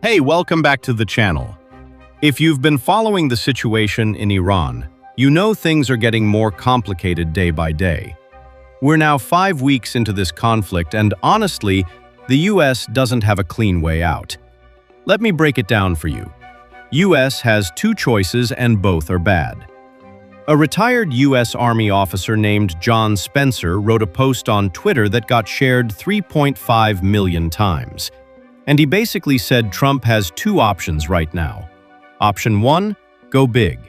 Hey, welcome back to the channel. If you've been following the situation in Iran, you know things are getting more complicated day by day. We're now 5 weeks into this conflict, and honestly, the US doesn't have a clean way out. Let me break it down for you. US has two choices and both are bad. A retired US Army officer named John Spencer wrote a post on Twitter that got shared 3.5 million times. And he basically said Trump has two options right now. Option 1, go big.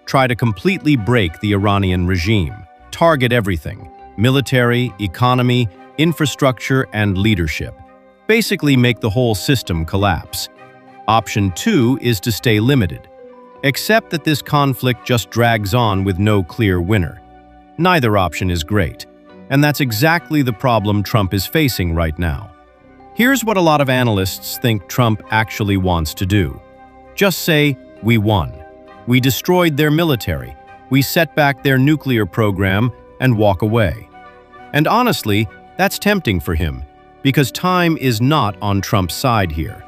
Try to completely break the Iranian regime. Target everything: military, economy, infrastructure, and leadership. Basically make the whole system collapse. Option 2 is to stay limited. Except that this conflict just drags on with no clear winner. Neither option is great, and that's exactly the problem Trump is facing right now. Here's what a lot of analysts think Trump actually wants to do. Just say, we won. We destroyed their military. We set back their nuclear program and walk away. And honestly, that's tempting for him, because time is not on Trump's side here.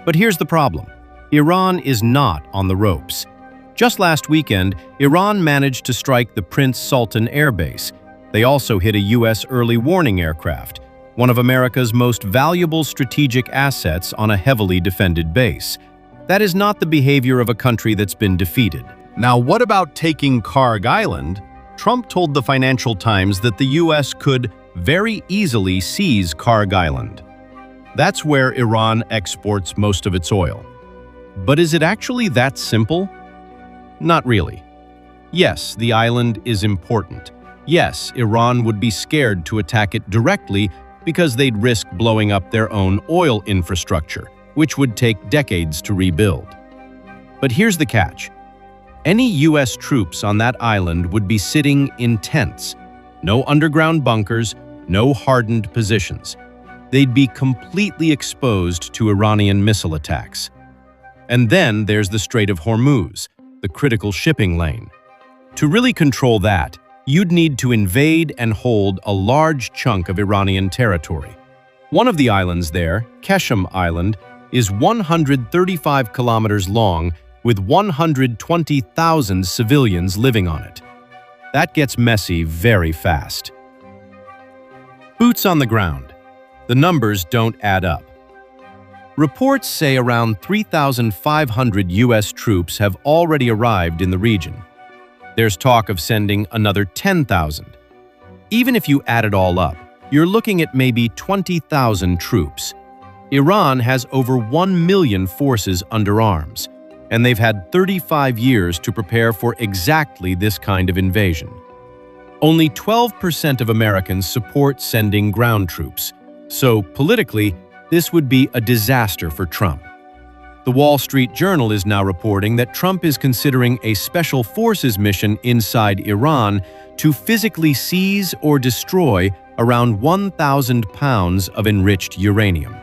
But here's the problem. Iran is not on the ropes. Just last weekend, Iran managed to strike the Prince Sultan Air Base. They also hit a U.S. early warning aircraft, one of America's most valuable strategic assets on a heavily defended base. That is not the behavior of a country that's been defeated. Now, what about taking Kharg Island? Trump told the Financial Times that the U.S. could very easily seize Kharg Island. That's where Iran exports most of its oil. But is it actually that simple? Not really. Yes, the island is important. Yes, Iran would be scared to attack it directly because they'd risk blowing up their own oil infrastructure, which would take decades to rebuild. But here's the catch. Any U.S. troops on that island would be sitting in tents. No underground bunkers, no hardened positions. They'd be completely exposed to Iranian missile attacks. And then there's the Strait of Hormuz, the critical shipping lane. To really control that, you'd need to invade and hold a large chunk of Iranian territory. One of the islands there, Keshem Island, is 135 kilometers long with 120,000 civilians living on it. That gets messy very fast. Boots on the ground. The numbers don't add up. Reports say around 3,500 U.S. troops have already arrived in the region. There's talk of sending another 10,000. Even if you add it all up, you're looking at maybe 20,000 troops. Iran has over 1 million forces under arms, and they've had 35 years to prepare for exactly this kind of invasion. Only 12% of Americans support sending ground troops, so politically, this would be a disaster for Trump. The Wall Street Journal is now reporting that Trump is considering a special forces mission inside Iran to physically seize or destroy around 1,000 pounds of enriched uranium.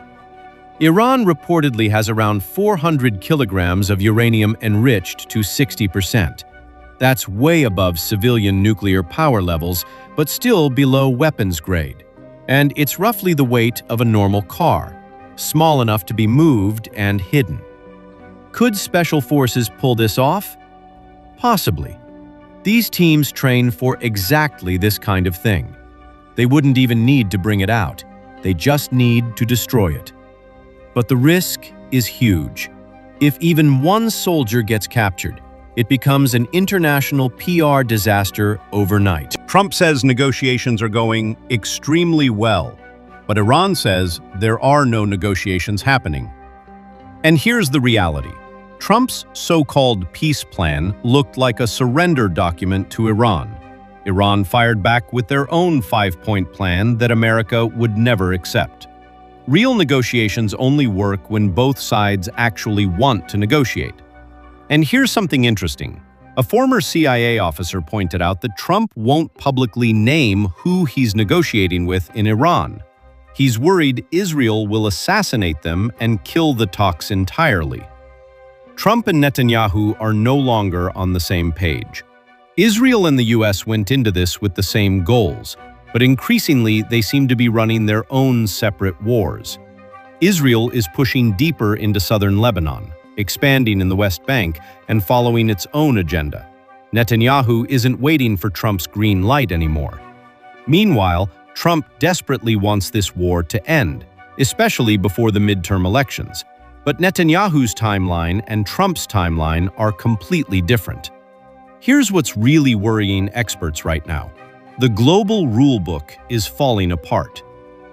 Iran reportedly has around 400 kilograms of uranium enriched to 60%. That's way above civilian nuclear power levels, but still below weapons grade. And it's roughly the weight of a normal car, small enough to be moved and hidden. Could special forces pull this off? Possibly. These teams train for exactly this kind of thing. They wouldn't even need to bring it out. They just need to destroy it. But the risk is huge. If even one soldier gets captured, it becomes an international PR disaster overnight. Trump says negotiations are going extremely well, but Iran says there are no negotiations happening. And here's the reality. Trump's so-called peace plan looked like a surrender document to Iran. Iran fired back with their own 5-point plan that America would never accept. Real negotiations only work when both sides actually want to negotiate. And here's something interesting. A former CIA officer pointed out that Trump won't publicly name who he's negotiating with in Iran. He's worried Israel will assassinate them and kill the talks entirely. Trump and Netanyahu are no longer on the same page. Israel and the US went into this with the same goals, but increasingly they seem to be running their own separate wars. Israel is pushing deeper into southern Lebanon, expanding in the West Bank and following its own agenda. Netanyahu isn't waiting for Trump's green light anymore. Meanwhile, Trump desperately wants this war to end, especially before the midterm elections. But Netanyahu's timeline and Trump's timeline are completely different. Here's what's really worrying experts right now. The global rulebook is falling apart.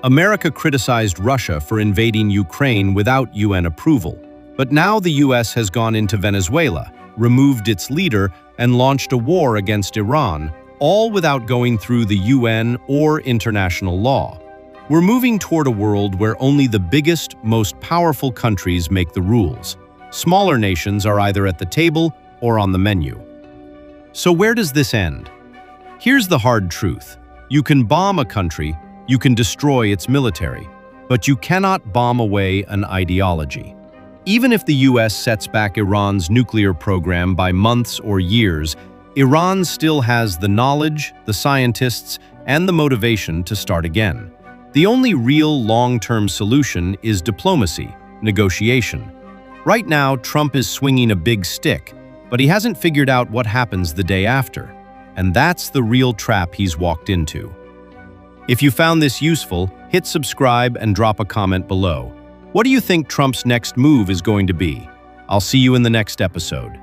America criticized Russia for invading Ukraine without UN approval, but now the US has gone into Venezuela, removed its leader, and launched a war against Iran, all without going through the UN or international law. We're moving toward a world where only the biggest, most powerful countries make the rules. Smaller nations are either at the table or on the menu. So where does this end? Here's the hard truth. You can bomb a country, you can destroy its military, but you cannot bomb away an ideology. Even if the US sets back Iran's nuclear program by months or years, Iran still has the knowledge, the scientists, and the motivation to start again. The only real long-term solution is diplomacy, negotiation. Right now, Trump is swinging a big stick, but he hasn't figured out what happens the day after. And that's the real trap he's walked into. If you found this useful, hit subscribe and drop a comment below. What do you think Trump's next move is going to be? I'll see you in the next episode.